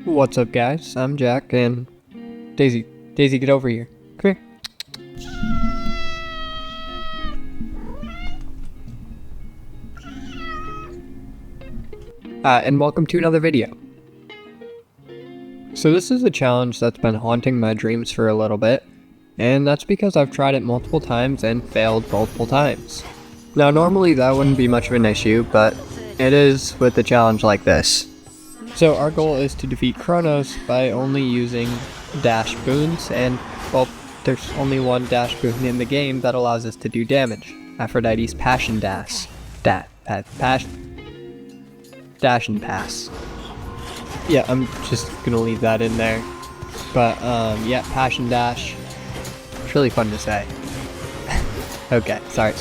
What's up, guys? I'm Jack, and Daisy, get over here. Come here. And welcome to another video. So this is a challenge that's been haunting my dreams for a little bit, and that's because I've tried it multiple times and failed multiple times. Now normally that wouldn't be much of an issue, but it is with a challenge like this. So our goal is to defeat Kronos by only using dash boons, and well, there's only one dash boon in the game that allows us to do damage. Aphrodite's Passion Dash. Dash and Pass. Yeah, I'm just gonna leave that in there. But yeah, Passion Dash. It's really fun to say. Okay, sorry.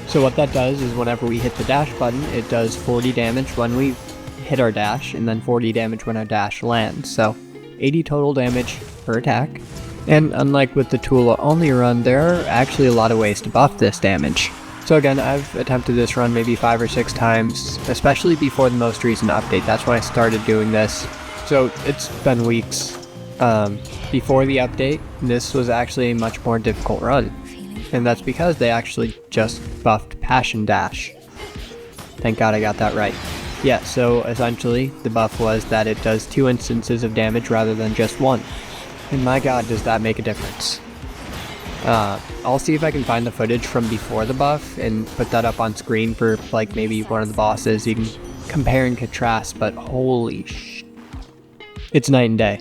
So what that does is whenever we hit the dash button, it does 40 damage when we hit our dash, and then 40 damage when our dash lands. So 80 total damage per attack. And unlike with the Tula only run, there are actually a lot of ways to buff this damage. So again, I've attempted this run maybe 5 or 6 times, especially before the most recent update. That's when I started doing this. So it's been weeks. Before the update, this was actually a much more difficult run. And that's because they actually just buffed Passion Dash. Thank God I got that right. Yeah, so essentially the buff was that it does 2 instances of damage rather than just 1. And my god, does that make a difference. I'll see if I can find the footage from before the buff and put that up on screen for like maybe one of the bosses. You can compare and contrast, but holy it's night and day.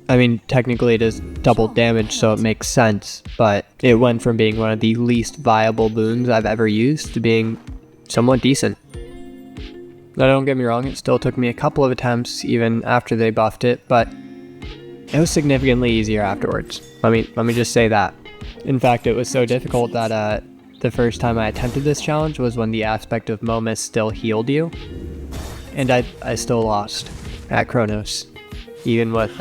I mean, technically it is double damage, so it makes sense, but it went from being one of the least viable boons I've ever used to being somewhat decent. Now don't get me wrong, it still took me a couple of attempts even after they buffed it, but it was significantly easier afterwards. Let me just say that. In fact, it was so difficult that the first time I attempted this challenge was when the aspect of Momus still healed you, and I still lost at Kronos, even with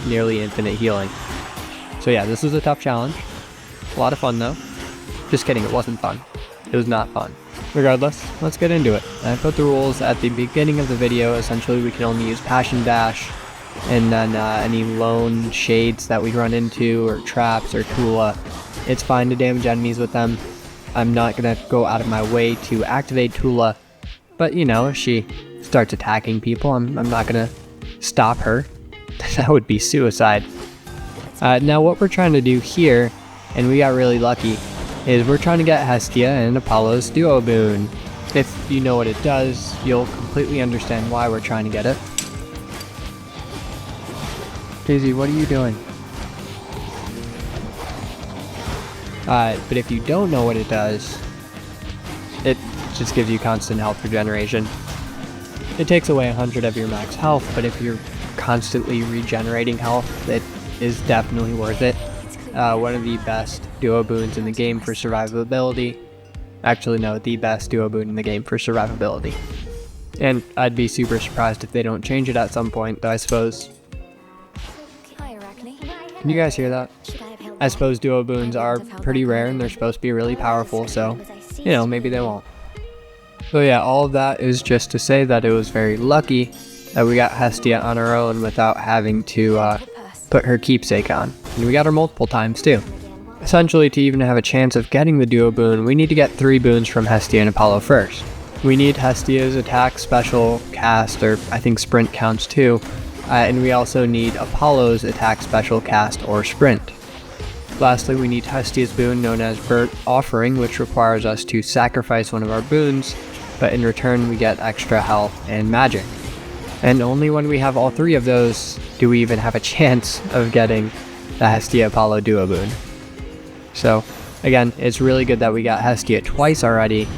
nearly infinite healing. So yeah, this was a tough challenge. A lot of fun though. Just kidding, it wasn't fun. It was not fun. Regardless, let's get into it. I put the rules at the beginning of the video. Essentially, we can only use Passion Dash, and then any lone shades that we run into, or traps, or Tula, it's fine to damage enemies with them. I'm not gonna go out of my way to activate Tula, but you know, if she starts attacking people, I'm not gonna stop her. That would be suicide. Now what we're trying to do here, and we got really lucky, is we're trying to get Hestia and Apollo's duo boon. If you know what it does, you'll completely understand why we're trying to get it. Daisy, what are you doing? But if you don't know what it does, it just gives you constant health regeneration. It takes away 100 of your max health, but if you're constantly regenerating health, it is definitely worth it. One of the best duo boons in the game for survivability. Actually, no, the best duo boon in the game for survivability. And I'd be super surprised if they don't change it at some point, though I suppose. Can you guys hear that? I suppose duo boons are pretty rare and they're supposed to be really powerful, so, you know, maybe they won't. So yeah, all of that is just to say that it was very lucky that we got Hestia on our own without having to put her keepsake on. And we got her multiple times too. Essentially, to even have a chance of getting the duo boon, we need to get 3 boons from Hestia and Apollo first. We need Hestia's attack, special, cast, or I think sprint counts too. And we also need Apollo's attack, special, cast, or sprint. Lastly, we need Hestia's boon known as Burnt Offering, which requires us to sacrifice one of our boons, but in return we get extra health and magic. And only when we have all 3 of those do we even have a chance of getting the Hestia Apollo duo boon. So again, it's really good that we got Hestia twice already,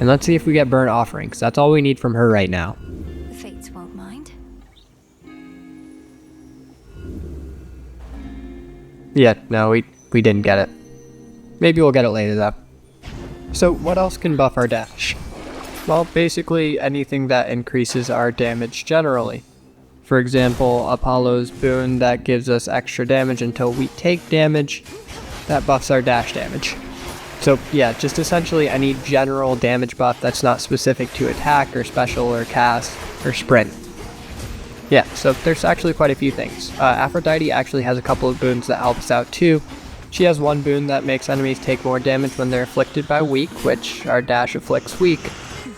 and let's see if we get Burnt Offering, because that's all we need from her right now. The Fates won't mind. Yeah, no, we didn't get it. Maybe we'll get it later though. So what else can buff our dash? Well, basically anything that increases our damage generally. For example, Apollo's boon that gives us extra damage until we take damage, that buffs our dash damage. So yeah, just essentially any general damage buff that's not specific to attack or special or cast or sprint. Yeah, so there's actually quite a few things. Aphrodite actually has a couple of boons that help us out too. She has one boon that makes enemies take more damage when they're afflicted by weak, which our dash afflicts weak,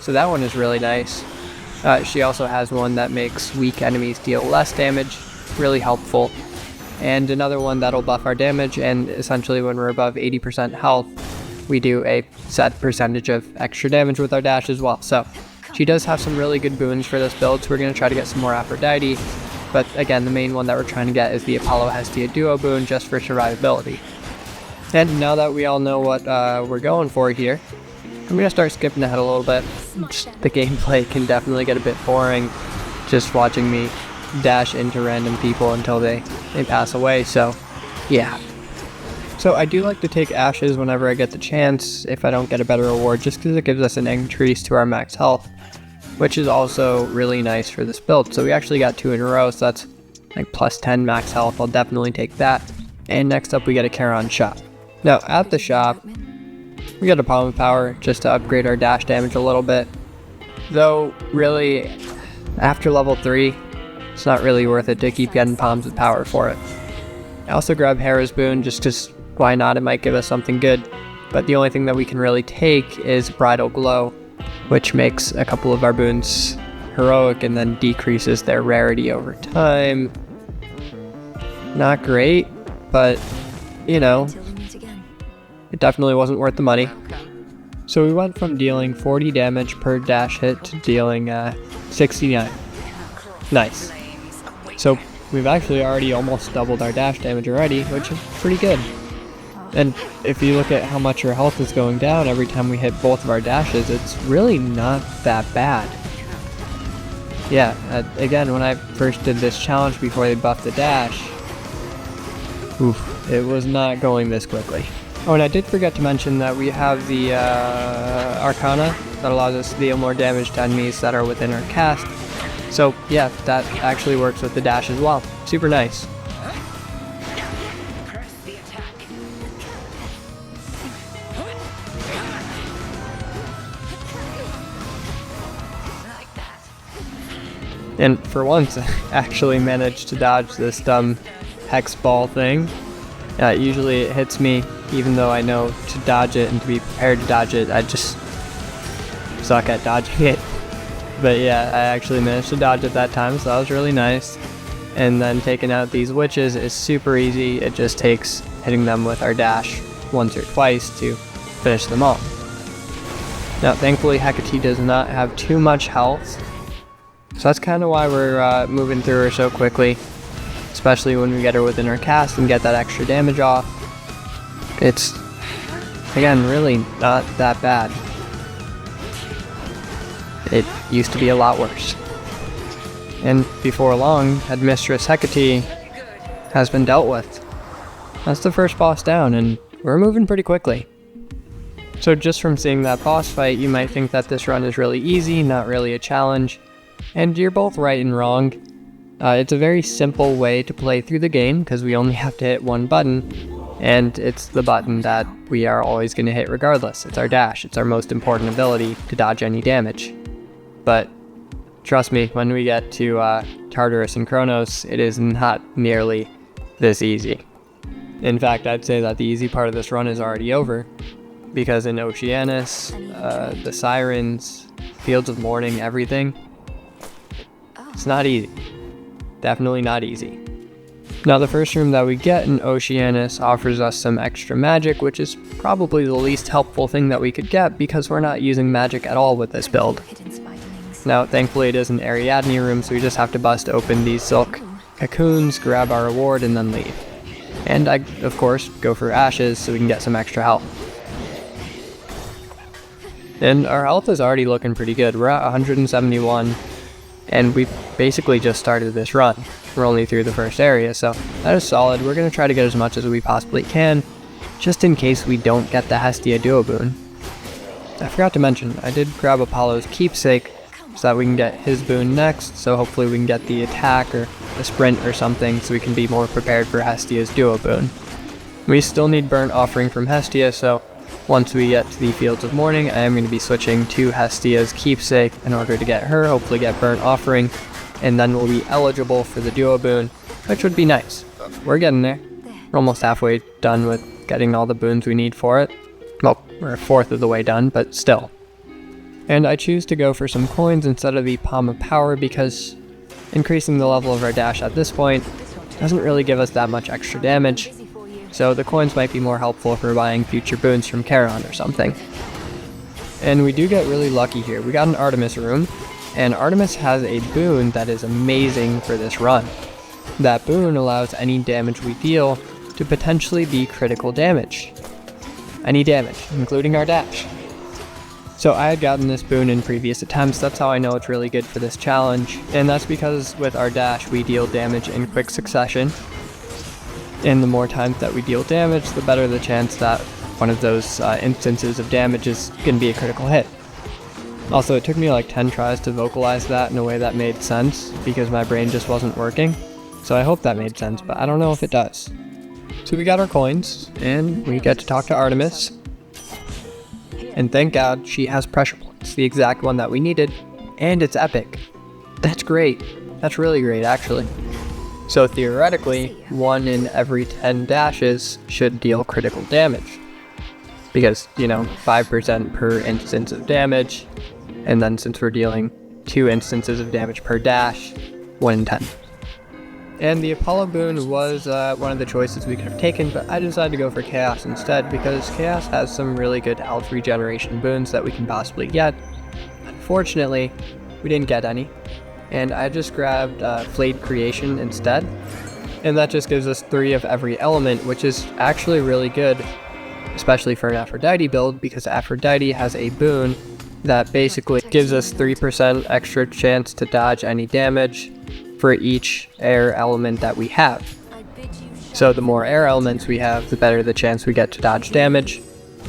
so that one is really nice. She also has one that makes weak enemies deal less damage, really helpful. And another one that'll buff our damage, and essentially when we're above 80% health, we do a set percentage of extra damage with our dash as well. So she does have some really good boons for this build, so we're going to try to get some more Aphrodite. But again, the main one that we're trying to get is the Apollo Hestia Duo boon just for survivability. And now that we all know what we're going for here, I'm going to start skipping ahead a little bit. The gameplay can definitely get a bit boring just watching me dash into random people until they pass away, so yeah. So I do like to take ashes whenever I get the chance if I don't get a better reward, just because it gives us an increase to our max health, which is also really nice for this build. So we actually got 2 in a row, so that's like plus 10 max health. I'll definitely take that. And next up we get a Charon shop. Now at the shop, we got a Palm of Power just to upgrade our dash damage a little bit. Though really, after level 3, it's not really worth it to keep getting Palms of Power for it. I also grab Hera's boon just because why not, it might give us something good. But the only thing that we can really take is Bridal Glow, which makes a couple of our boons heroic and then decreases their rarity over time. Not great, but you know, it definitely wasn't worth the money. So we went from dealing 40 damage per dash hit to dealing 69. Nice. So we've actually already almost doubled our dash damage already, which is pretty good. And if you look at how much our health is going down every time we hit both of our dashes, it's really not that bad. Yeah, again, when I first did this challenge before they buffed the dash, oof, it was not going this quickly. Oh, and I did forget to mention that we have the Arcana that allows us to deal more damage to enemies that are within our cast. So yeah, that actually works with the dash as well. Super nice. And for once, I actually managed to dodge this dumb hex ball thing. Usually it hits me, even though I know to dodge it and to be prepared to dodge it, I just suck at dodging it. But yeah, I actually managed to dodge it that time, so that was really nice. And then taking out these witches is super easy. It just takes hitting them with our dash once or twice to finish them off. Now thankfully Hecate does not have too much health, so that's kind of why we're moving through her so quickly, especially when we get her within our cast and get that extra damage off. It's, again, really not that bad. It used to be a lot worse. And before long, Headmistress Hecate has been dealt with. That's the first boss down, and we're moving pretty quickly. So just from seeing that boss fight, you might think that this run is really easy, not really a challenge. And you're both right and wrong. It's a very simple way to play through the game because we only have to hit one button, and it's the button that we are always going to hit regardless. It's our dash. It's our most important ability to dodge any damage. But trust me, when we get to Tartarus and Kronos, it is not nearly this easy. In fact, I'd say that the easy part of this run is already over, because in Oceanus, the Sirens, Fields of Mourning, everything, it's not easy. Definitely not easy. Now the first room that we get in Oceanus offers us some extra magic, which is probably the least helpful thing that we could get because we're not using magic at all with this build. Now thankfully it is an Ariadne room, so we just have to bust open these silk cocoons, grab our reward, and then leave. And I, of course, go for ashes so we can get some extra health. And our health is already looking pretty good. We're at 171. And we basically just started this run. We're only through the first area, so that is solid. We're going to try to get as much as we possibly can, just in case we don't get the Hestia Duo boon. I forgot to mention, I did grab Apollo's Keepsake, so that we can get his boon next, so hopefully we can get the attack or the sprint or something, so we can be more prepared for Hestia's Duo boon. We still need Burnt Offering from Hestia, so once we get to the Fields of Mourning, I am going to be switching to Hestia's Keepsake in order to get her, hopefully get Burnt Offering, and then we'll be eligible for the duo boon, which would be nice. We're getting there. We're almost halfway done with getting all the boons we need for it. Well, we're a fourth of the way done, but still. And I choose to go for some coins instead of the Palm of Power because increasing the level of our dash at this point doesn't really give us that much extra damage, so the coins might be more helpful for buying future boons from Charon or something. And we do get really lucky here. We got an Artemis room, and Artemis has a boon that is amazing for this run. That boon allows any damage we deal to potentially be critical damage. Any damage, including our dash. So I had gotten this boon in previous attempts, that's how I know it's really good for this challenge, and that's because with our dash we deal damage in quick succession, and the more times that we deal damage, the better the chance that one of those instances of damage is going to be a critical hit. Also, it took me like 10 tries to vocalize that in a way that made sense, because my brain just wasn't working, so I hope that made sense, but I don't know if it does. So we got our coins, and we get to talk to Artemis. And thank God she has pressure points, the exact one that we needed, and it's epic. That's great. That's really great, actually. So theoretically, 1 in every 10 dashes should deal critical damage. Because, 5% per instance of damage, and then since we're dealing 2 instances of damage per dash, 1 in 10. And the Apollo boon was one of the choices we could have taken, but I decided to go for Chaos instead because Chaos has some really good health regeneration boons that we can possibly get. Unfortunately, we didn't get any, and I just grabbed Flayed Creation instead, and that just gives us 3 of every element, which is actually really good, especially for an Aphrodite build, because Aphrodite has a boon that basically gives us 3% extra chance to dodge any damage for each air element that we have. So the more air elements we have, the better the chance we get to dodge damage.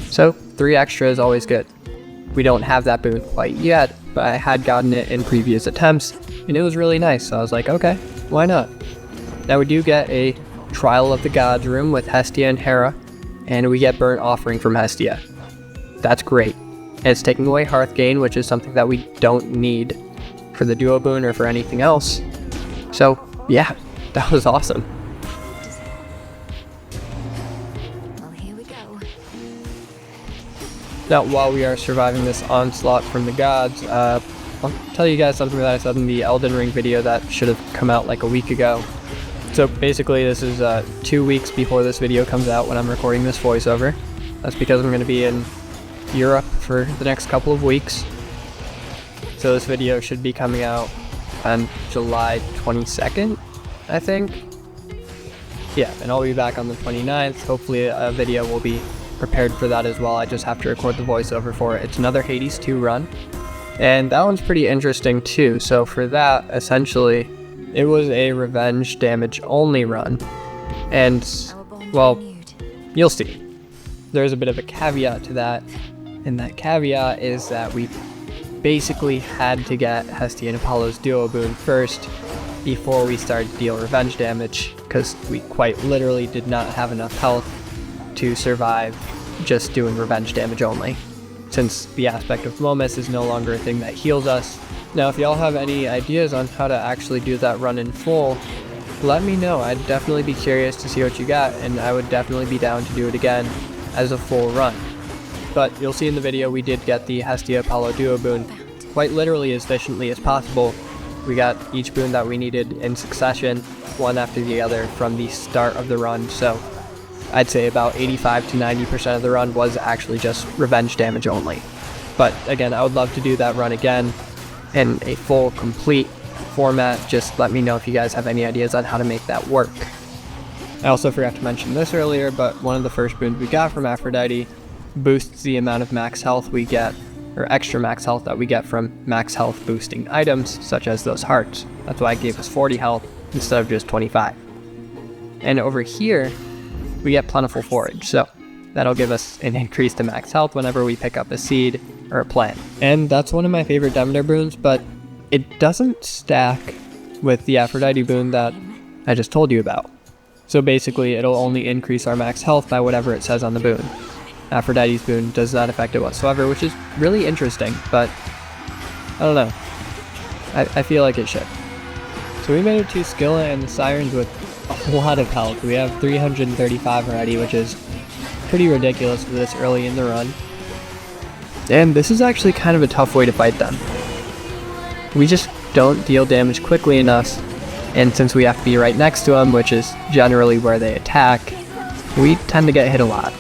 So 3 extra is always good. We don't have that boon quite yet, but I had gotten it in previous attempts, and it was really nice, so I was like, okay, why not? Now we do get a Trial of the Gods room with Hestia and Hera, and we get Burnt Offering from Hestia. That's great. And it's taking away Hearthgain, which is something that we don't need for the duo boon or for anything else. So, yeah, that was awesome. Well, here we go. Now, while we are surviving this onslaught from the gods, I'll tell you guys something that I said in the Elden Ring video that should have come out like a week ago. So basically, this is 2 weeks before this video comes out when I'm recording this voiceover. That's because I'm going to be in Europe for the next couple of weeks. So this video should be coming out on July 22nd, I think. Yeah, and I'll be back on the 29th. Hopefully a video will be prepared for that as well. I just have to record the voiceover for it. It's another Hades 2 run, and that one's pretty interesting too. So for that, essentially, it was a revenge damage only run, and well, you'll see. There's a bit of a caveat to that, and that caveat is that we basically had to get Hestia and Apollo's duo boon first before we started to deal revenge damage, because we quite literally did not have enough health to survive just doing revenge damage only, since the aspect of Momus is no longer a thing that heals us. Now if y'all have any ideas on how to actually do that run in full, let me know. I'd definitely be curious to see what you got, and I would definitely be down to do it again as a full run. But you'll see in the video we did get the Hestia Apollo duo boon quite literally as efficiently as possible. We got each boon that we needed in succession, one after the other from the start of the run, so I'd say about 85 to 90% of the run was actually just revenge damage only. But again, I would love to do that run again in a full, complete format. Just let me know if you guys have any ideas on how to make that work. I also forgot to mention this earlier, but one of the first boons we got from Aphrodite boosts the amount of max health we get, or extra max health that we get from max health boosting items, such as those hearts. That's why it gave us 40 health instead of just 25. And over here, we get Plentiful Forage, so that'll give us an increase to max health whenever we pick up a seed or a plant. And that's one of my favorite Demeter boons, but it doesn't stack with the Aphrodite boon that I just told you about. So basically, it'll only increase our max health by whatever it says on the boon. Aphrodite's boon does not affect it whatsoever, which is really interesting, but I don't know. I feel like it should. So we made it to Skillet and the Sirens with a lot of health. We have 335 already, which is pretty ridiculous for this early in the run. And this is actually kind of a tough way to fight them. We just don't deal damage quickly enough, and since we have to be right next to them, which is generally where they attack, we tend to get hit a lot.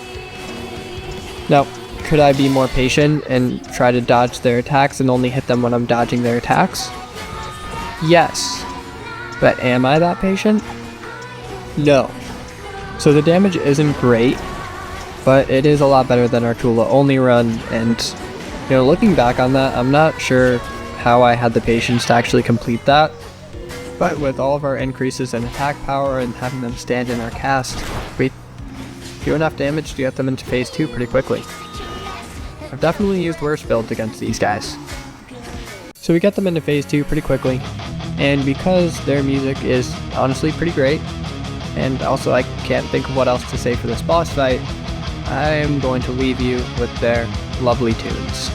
Now, could I be more patient and try to dodge their attacks and only hit them when I'm dodging their attacks? Yes. But am I that patient? No. So the damage isn't great, but it is a lot better than our Tula only run, and looking back on that, I'm not sure how I had the patience to actually complete that. But with all of our increases in attack power and having them stand in our cast, we do enough damage to get them into phase 2 pretty quickly. I've definitely used worse builds against these guys. So we get them into phase 2 pretty quickly, and because their music is honestly pretty great, and also I can't think of what else to say for this boss fight, I am going to leave you with their lovely tunes.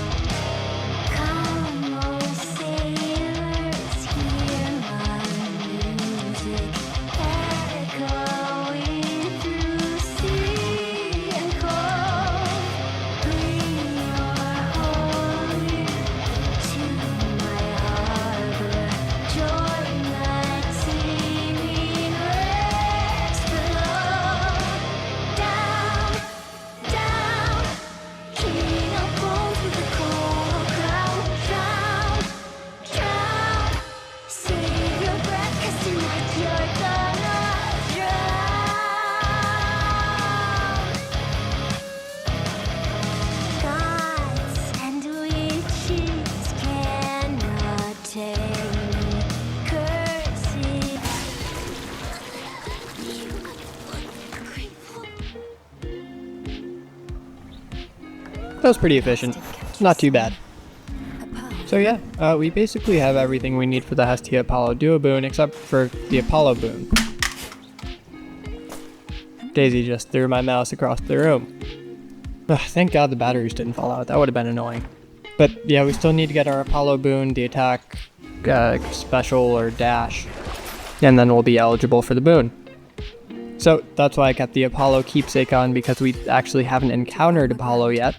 That was pretty efficient. Not too bad. So yeah, we basically have everything we need for the Hestia Apollo Duo Boon except for the Apollo Boon. Daisy just threw my mouse across the room. Ugh, thank God the batteries didn't fall out, that would have been annoying. But yeah, we still need to get our Apollo Boon, the attack, special or dash, and then we'll be eligible for the boon. So that's why I kept the Apollo keepsake on, because we actually haven't encountered Apollo yet.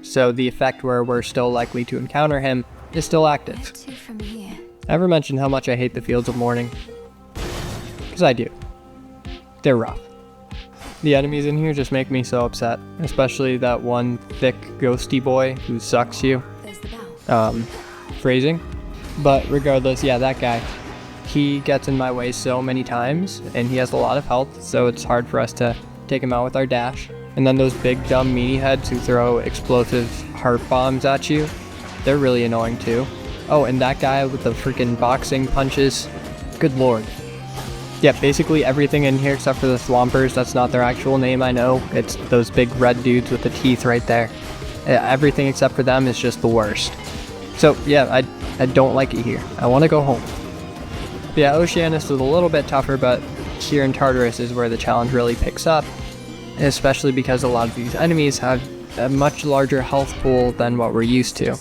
So the effect where we're still likely to encounter him is still active. Ever mention how much I hate the Fields of Mourning? Because I do. They're rough. The enemies in here just make me so upset, especially that one thick ghosty boy who sucks you. Phrasing. But regardless, yeah, that guy. He gets in my way so many times, and he has a lot of health, so it's hard for us to take him out with our dash. And then those big dumb meaty heads who throw explosive heart bombs at you, they're really annoying too. Oh, and that guy with the freaking boxing punches, good lord. Yeah, basically everything in here except for the Thwompers, that's not their actual name, I know. It's those big red dudes with the teeth right there. Everything except for them is just the worst. So yeah, I don't like it here. I want to go home. Yeah, Oceanus is a little bit tougher, but here in Tartarus is where the challenge really picks up. Especially because a lot of these enemies have a much larger health pool than what we're used to.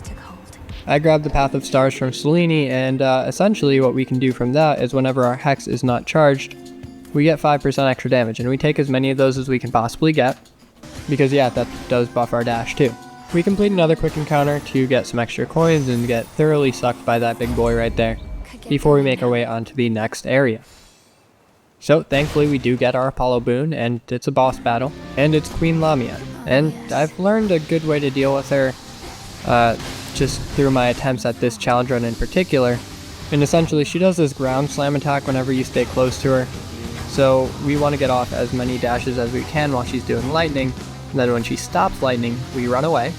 I grabbed the Path of Stars from Selene, and essentially what we can do from that is whenever our Hex is not charged, we get 5% extra damage, and we take as many of those as we can possibly get, because yeah, that does buff our dash too. We complete another quick encounter to get some extra coins and get thoroughly sucked by that big boy right there, before we make our way onto the next area. So thankfully we do get our Apollo boon, and it's a boss battle, and it's Queen Lamia, and I've learned a good way to deal with her, just through my attempts at this challenge run in particular. And essentially she does this ground slam attack whenever you stay close to her, so we want to get off as many dashes as we can while she's doing lightning, and then when she stops lightning we run away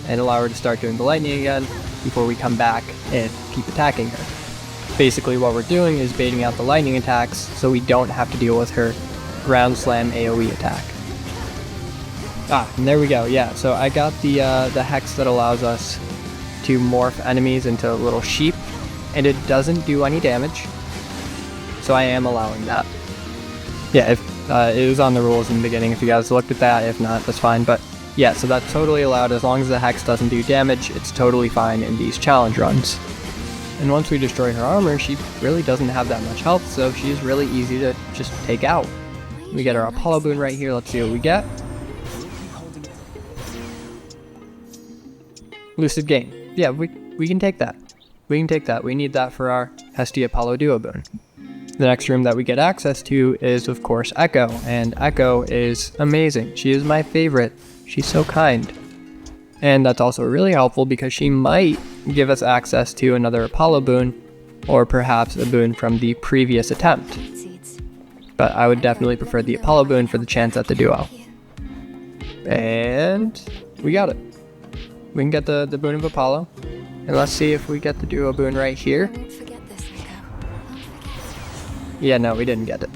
and allow her to start doing the lightning again before we come back and keep attacking her. Basically what we're doing is baiting out the lightning attacks so we don't have to deal with her ground slam AoE attack. And there we go, yeah, so I got the hex that allows us to morph enemies into little sheep, and it doesn't do any damage, so I am allowing that. Yeah, if it was on the rules in the beginning if you guys looked at that, if not, that's fine, but yeah, so that's totally allowed as long as the hex doesn't do damage, it's totally fine in these challenge runs. And once we destroy her armor, she really doesn't have that much health, so she's really easy to just take out. We get our Apollo boon right here. Let's see what we get. Lucid Gain. Yeah, we can take that. We can take that. We need that for our Hestia Apollo Duo boon. The next room that we get access to is, of course, Echo, and Echo is amazing. She is my favorite. She's so kind. And that's also really helpful because she might give us access to another Apollo boon, or perhaps a boon from the previous attempt. But I would definitely prefer the Apollo boon for the chance at the duo. And we got it. We can get the boon of Apollo. And let's see if we get the duo boon right here. Yeah, no, we didn't get it.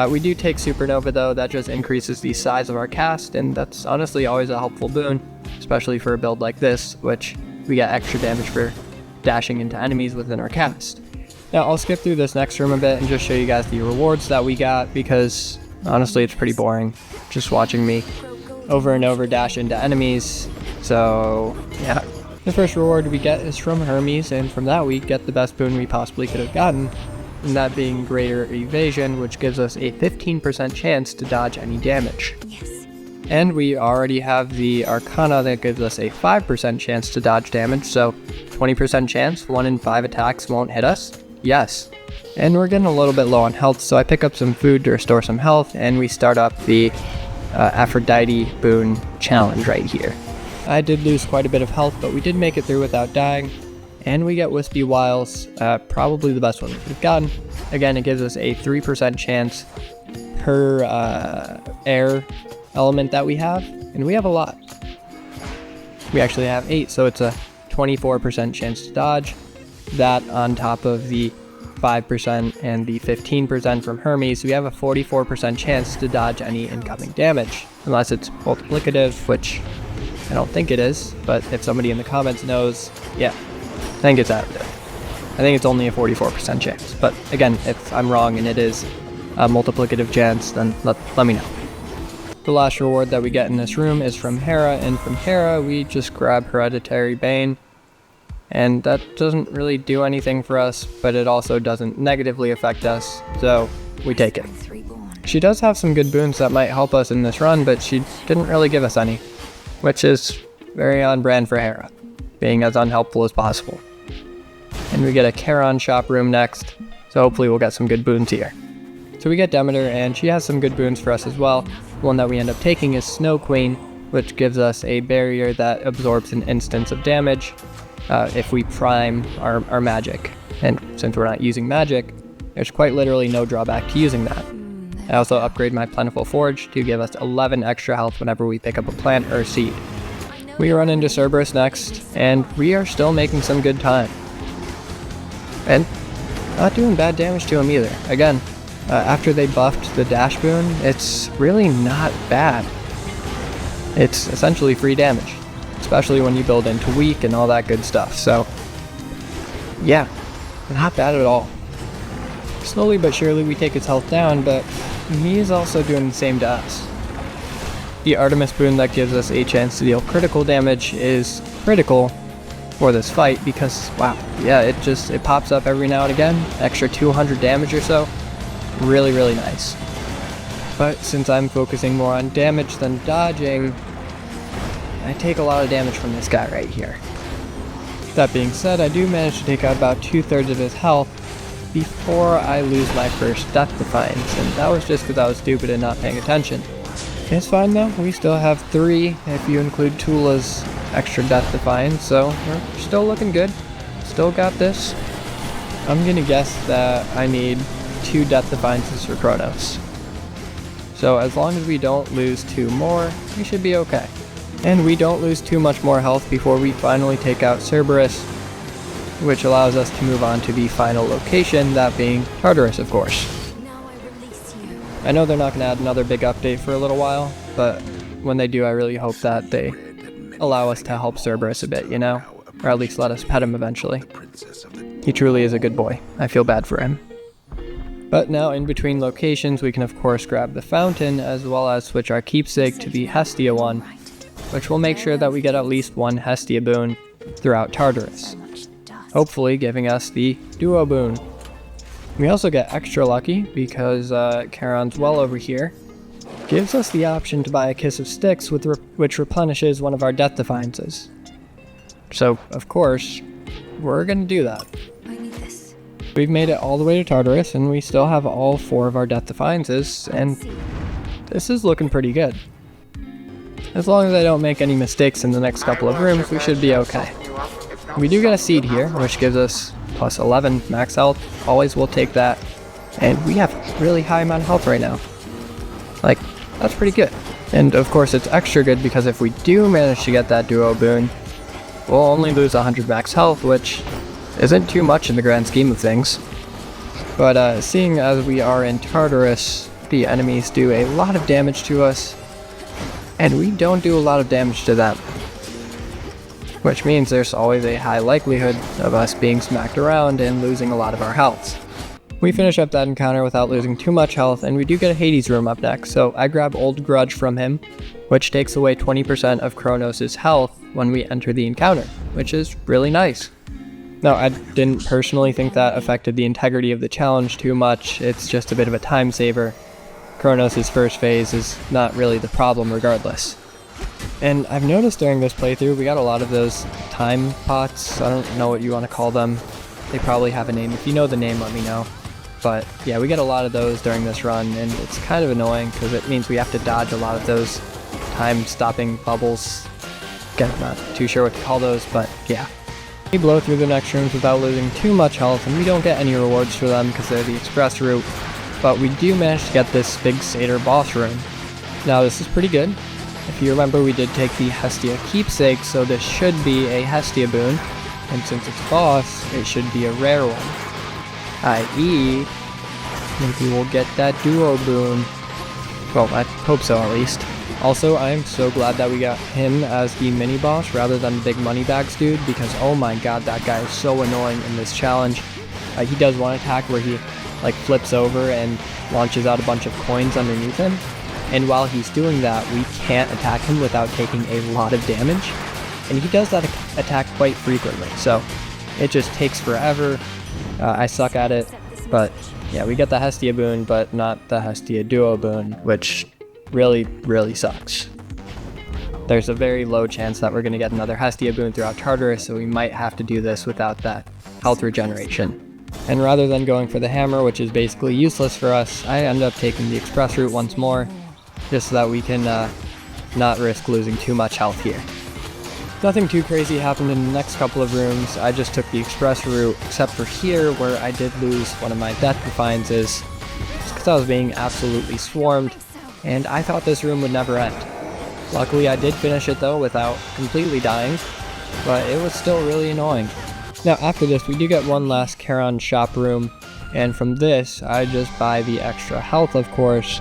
We do take Supernova though. That just increases the size of our cast, and that's honestly always a helpful boon, especially for a build like this, which we get extra damage for dashing into enemies within our cast. Now I'll skip through this next room a bit and just show you guys the rewards that we got, because honestly it's pretty boring just watching me over and over dash into enemies. So yeah, the first reward we get is from Hermes, and from that we get the best boon we possibly could have gotten, and that being Greater Evasion, which gives us a 15% chance to dodge any damage. Yes. And we already have the Arcana that gives us a 5% chance to dodge damage, so 20% chance, 1 in 5 attacks won't hit us. Yes. And we're getting a little bit low on health, so I pick up some food to restore some health, and we start up the Aphrodite boon challenge right here. I did lose quite a bit of health, but we did make it through without dying. And we get Wispy Wiles, probably the best one we've gotten. Again, it gives us a 3% chance per air element that we have, and we have a lot. We actually have 8, so it's a 24% chance to dodge. That on top of the 5% and the 15% from Hermes, we have a 44% chance to dodge any incoming damage, unless it's multiplicative, which I don't think it is, but if somebody in the comments knows, yeah. I think it's additive. I think it's only a 44% chance. But again, if I'm wrong and it is a multiplicative chance, then let me know. The last reward that we get in this room is from Hera, and from Hera we just grab Hereditary Bane. And that doesn't really do anything for us, but it also doesn't negatively affect us, so we take it. She does have some good boons that might help us in this run, but she didn't really give us any, which is very on brand for Hera, being as unhelpful as possible. And we get a Charon shop room next, so hopefully we'll get some good boons here. So we get Demeter, and she has some good boons for us as well. The one that we end up taking is Snow Queen, which gives us a barrier that absorbs an instance of damage if we prime our magic. And since we're not using magic, there's quite literally no drawback to using that. I also upgrade my Plentiful Forge to give us 11 extra health whenever we pick up a plant or a seed. We run into Cerberus next, and we are still making some good time. And not doing bad damage to him either. Again, after they buffed the dash boon, it's really not bad. It's essentially free damage, especially when you build into weak and all that good stuff. So yeah, not bad at all. Slowly but surely we take his health down, but he's also doing the same to us. The Artemis boon that gives us a chance to deal critical damage is critical for this fight because, wow, yeah, it pops up every now and again, extra 200 damage or so. Really, really nice. But since I'm focusing more on damage than dodging, I take a lot of damage from this guy right here. That being said, I do manage to take out about 2/3 of his health before I lose my first Death Defiance, and that was just because I was stupid and not paying attention. It's fine though, we still have 3 if you include Tula's extra Death Defiance, so we're still looking good. Still got this. I'm gonna guess that I need 2 Death Defiances for Kronos. So as long as we don't lose 2 more, we should be okay. And we don't lose too much more health before we finally take out Cerberus, which allows us to move on to the final location, that being Tartarus, of course. I know they're not going to add another big update for a little while, but when they do, I really hope that they allow us to help Cerberus a bit, you know? Or at least let us pet him eventually. He truly is a good boy. I feel bad for him. But now, in between locations, we can of course grab the fountain, as well as switch our keepsake to the Hestia one, which will make sure that we get at least 1 Hestia boon throughout Tartarus. hopefully giving us the duo boon. We also get extra lucky because Charon's well over here gives us the option to buy a Kiss of Styx which replenishes one of our Death Defiances. So, of course, we're gonna do that. I need this. We've made it all the way to Tartarus, and we still have all 4 of our Death Defiances, and this is looking pretty good. As long as I don't make any mistakes in the next couple of rooms, we should be okay. We do get a seed here, which gives us plus 11 max health. Always will take that. And we have really high amount of health right now. Like, that's pretty good. And of course it's extra good because if we do manage to get that duo boon, we'll only lose 100 max health, which isn't too much in the grand scheme of things. But seeing as we are in Tartarus, the enemies do a lot of damage to us, and we don't do a lot of damage to them. Which means there's always a high likelihood of us being smacked around and losing a lot of our health. We finish up that encounter without losing too much health, and we do get a Hades room up next, so I grab Old Grudge from him, which takes away 20% of Kronos' health when we enter the encounter, which is really nice. Now, I didn't personally think that affected the integrity of the challenge too much. It's just a bit of a time saver. Kronos' first phase is not really the problem regardless. And I've noticed during this playthrough we got a lot of those time pots. I don't know what you want to call them. They probably have a name. If you know the name, let me know. But yeah, we get a lot of those during this run, and it's kind of annoying because it means we have to dodge a lot of those time-stopping bubbles. Again, not too sure what to call those, but yeah. We blow through the next rooms without losing too much health, and we don't get any rewards for them because they're the express route. But we do manage to get this big Satyr boss room. Now this is pretty good. If you remember, we did take the Hestia keepsake, so this should be a Hestia boon. And since it's boss, it should be a rare one. I.e., maybe we'll get that duo boon. Well, I hope so at least. Also, I am so glad that we got him as the mini-boss rather than Big Moneybags dude, because oh my god, that guy is so annoying in this challenge. He does one attack where he like flips over and launches out a bunch of coins underneath him, and while he's doing that, we can't attack him without taking a lot of damage, and he does that attack quite frequently, so it just takes forever. I suck at it, but yeah, we get the Hestia boon, but not the Hestia duo boon, which really sucks. There's a very low chance that we're going to get another Hestia boon throughout Tartarus, so we might have to do this without that health regeneration. And rather than going for the hammer, which is basically useless for us, I end up taking the express route once more, just so that we can not risk losing too much health here. Nothing too crazy happened in the next couple of rooms. I just took the express route, except for here where I did lose one of my Death Defiances, just because I was being absolutely swarmed, and I thought this room would never end. Luckily I did finish it though without completely dying, but it was still really annoying. Now after this we do get one last Charon shop room, and from this I just buy the extra health of course,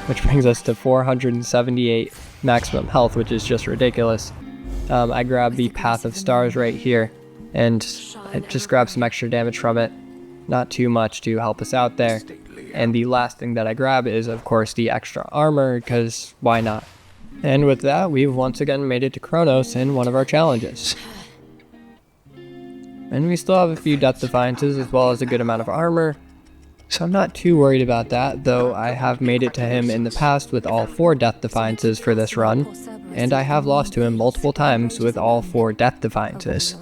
which brings us to 478 maximum health, which is just ridiculous. I grab the Path of Stars right here, and I just grab some extra damage from it. Not too much to help us out there. And the last thing that I grab is of course the extra armor, because why not? And with that, we've once again made it to Kronos in one of our challenges. And we still have a few Death Defiances as well as a good amount of armor, so I'm not too worried about that, though I have made it to him in the past with all 4 Death Defiances for this run, and I have lost to him multiple times with all 4 Death Defiances.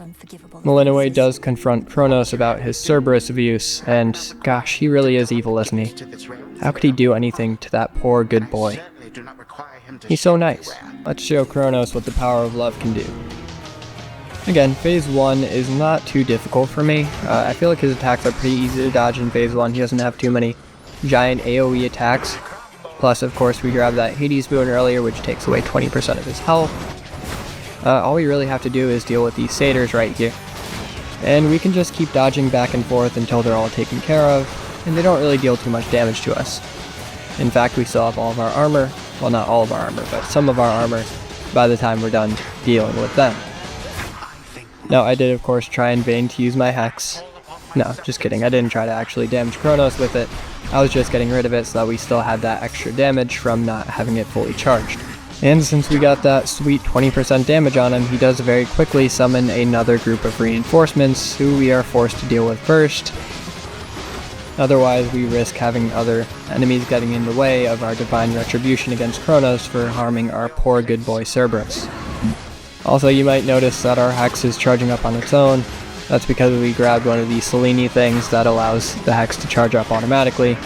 Malinois does confront Kronos about his Cerberus abuse, and gosh, he really is evil, isn't he? How could he do anything to that poor good boy? He's so nice. Let's show Kronos what the power of love can do. Again, phase 1 is not too difficult for me. I feel like his attacks are pretty easy to dodge in phase 1. He doesn't have too many giant AoE attacks. Plus, of course, we grabbed that Hades boon earlier, which takes away 20% of his health. All we really have to do is deal with these satyrs right here. And we can just keep dodging back and forth until they're all taken care of, and they don't really deal too much damage to us. In fact, we still have all of our armor. Well, not all of our armor, but some of our armor by the time we're done dealing with them. Now, I did, of course, try in vain to use my Hex. No, just kidding. I didn't try to actually damage Kronos with it. I was just getting rid of it so that we still had that extra damage from not having it fully charged. And since we got that sweet 20% damage on him, he does very quickly summon another group of reinforcements, who we are forced to deal with first. Otherwise, we risk having other enemies getting in the way of our divine retribution against Kronos for harming our poor good boy Cerberus. Also, you might notice that our Hex is charging up on its own. That's because we grabbed one of these Selene things that allows the Hex to charge up automatically,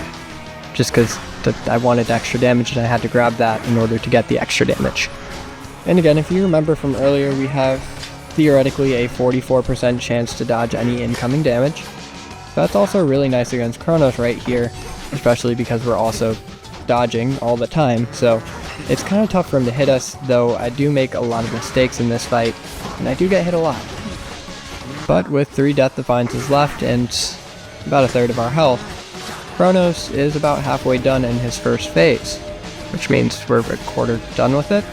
just because I wanted extra damage and I had to grab that in order to get the extra damage. And again, if you remember from earlier, we have theoretically a 44% chance to dodge any incoming damage. That's also really nice against Kronos right here, especially because we're also dodging all the time, so it's kind of tough for him to hit us, though I do make a lot of mistakes in this fight, and I do get hit a lot. But with 3 Death Defiances left and about a third of our health, Kronos is about halfway done in his first phase, which means we're a quarter done with it.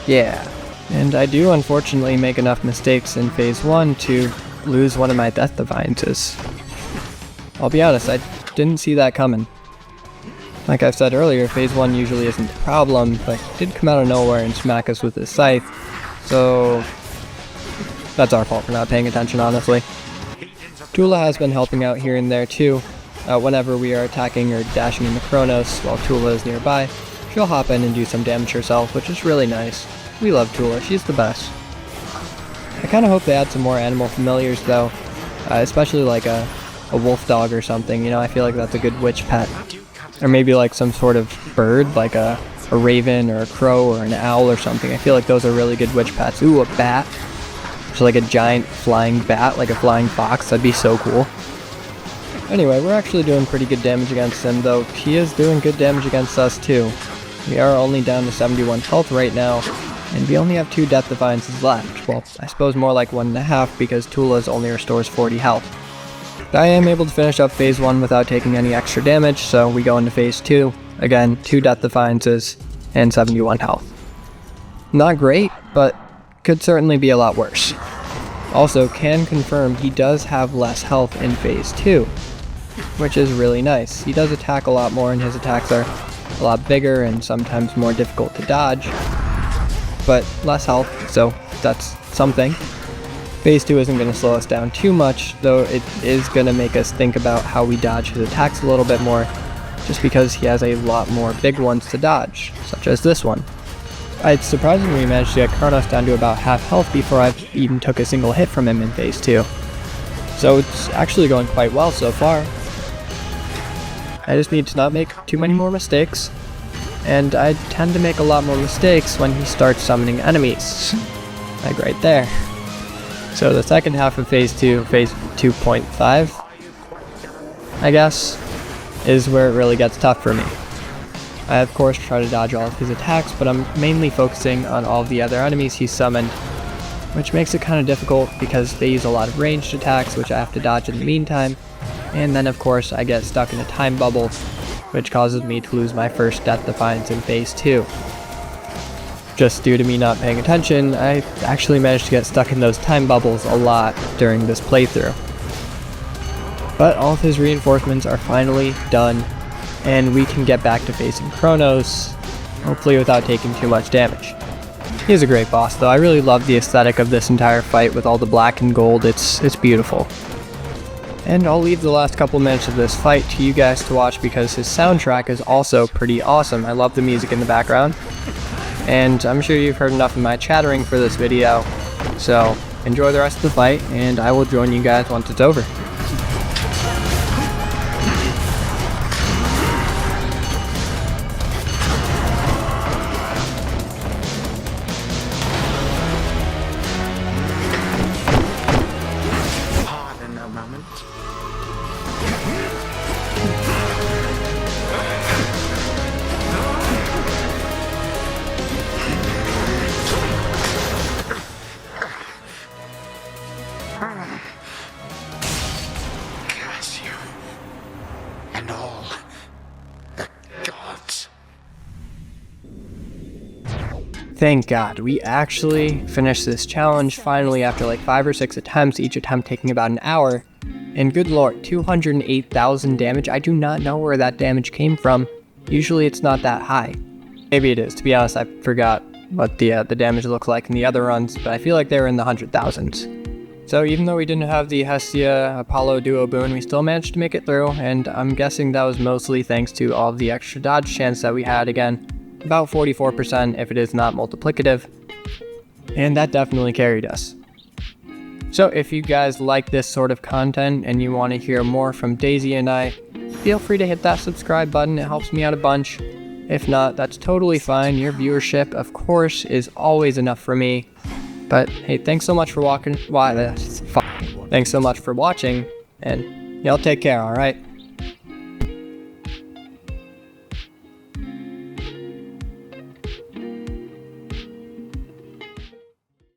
Yeah, and I do unfortunately make enough mistakes in phase 1 to lose one of my Death Defiances. I'll be honest, I didn't see that coming. Like I've said earlier, phase 1 usually isn't the problem, but he did come out of nowhere and smack us with his scythe, so that's our fault for not paying attention, honestly. Tula has been helping out here and there too. Whenever we are attacking or dashing into Kronos while Tula is nearby, she'll hop in and do some damage herself, which is really nice. We love Tula, she's the best. I kind of hope they add some more animal familiars though, especially like a wolf dog or something, you know, I feel like that's a good witch pet. Or maybe like some sort of bird, like a raven or a crow or an owl or something. I feel like those are really good witch pets. Ooh, a bat. So like a giant flying bat, like a flying fox, that'd be so cool. Anyway, we're actually doing pretty good damage against him, though he is doing good damage against us too. We are only down to 71 health right now, and we only have 2 Death Defiances left. Well, I suppose more like 1.5 because Tula's only restores 40 health. But I am able to finish up phase 1 without taking any extra damage, so we go into phase 2. Again, 2 Death Defiances and 71 health. Not great, but could certainly be a lot worse. Also, can confirm he does have less health in phase 2, which is really nice. He does attack a lot more and his attacks are a lot bigger and sometimes more difficult to dodge, but less health, so that's something. Phase 2 isn't going to slow us down too much, though it is going to make us think about how we dodge his attacks a little bit more, just because he has a lot more big ones to dodge, such as this one. It's surprising we managed to get Kronos down to about half health before I even took a single hit from him in phase 2. So it's actually going quite well so far. I just need to not make too many more mistakes, and I tend to make a lot more mistakes when he starts summoning enemies. Like right there. So the second half of phase 2, phase 2.5, I guess, is where it really gets tough for me. I of course try to dodge all of his attacks, but I'm mainly focusing on all of the other enemies he's summoned, which makes it kind of difficult because they use a lot of ranged attacks, which I have to dodge in the meantime, and then of course I get stuck in a time bubble, which causes me to lose my first Death Defiance in phase 2. Just due to me not paying attention, I actually managed to get stuck in those time bubbles a lot during this playthrough. But all of his reinforcements are finally done, and we can get back to facing Kronos, hopefully without taking too much damage. He's a great boss though. I really love the aesthetic of this entire fight with all the black and gold. It's beautiful. And I'll leave the last couple minutes of this fight to you guys to watch because his soundtrack is also pretty awesome. I love the music in the background. And I'm sure you've heard enough of my chattering for this video, so enjoy the rest of the fight, and I will join you guys once it's over. Pardon a moment. Curse you and all the gods. Thank God, we actually finished this challenge finally after like 5 or 6 attempts, each attempt taking about an hour. And good lord, 208,000 damage. I do not know where that damage came from. Usually it's not that high. Maybe it is. To be honest, I forgot what the damage looked like in the other runs, but I feel like they were in the 100,000s. So even though we didn't have the Hestia Apollo duo boon, we still managed to make it through, and I'm guessing that was mostly thanks to all of the extra dodge chance that we had again. About 44% if it is not multiplicative. And that definitely carried us. So if you guys like this sort of content and you want to hear more from Daisy and I, feel free to hit that subscribe button, it helps me out a bunch. If not, that's totally fine. Your viewership, of course, is always enough for me. But hey, thanks so much for watching. Thanks so much for watching, and y'all take care, alright?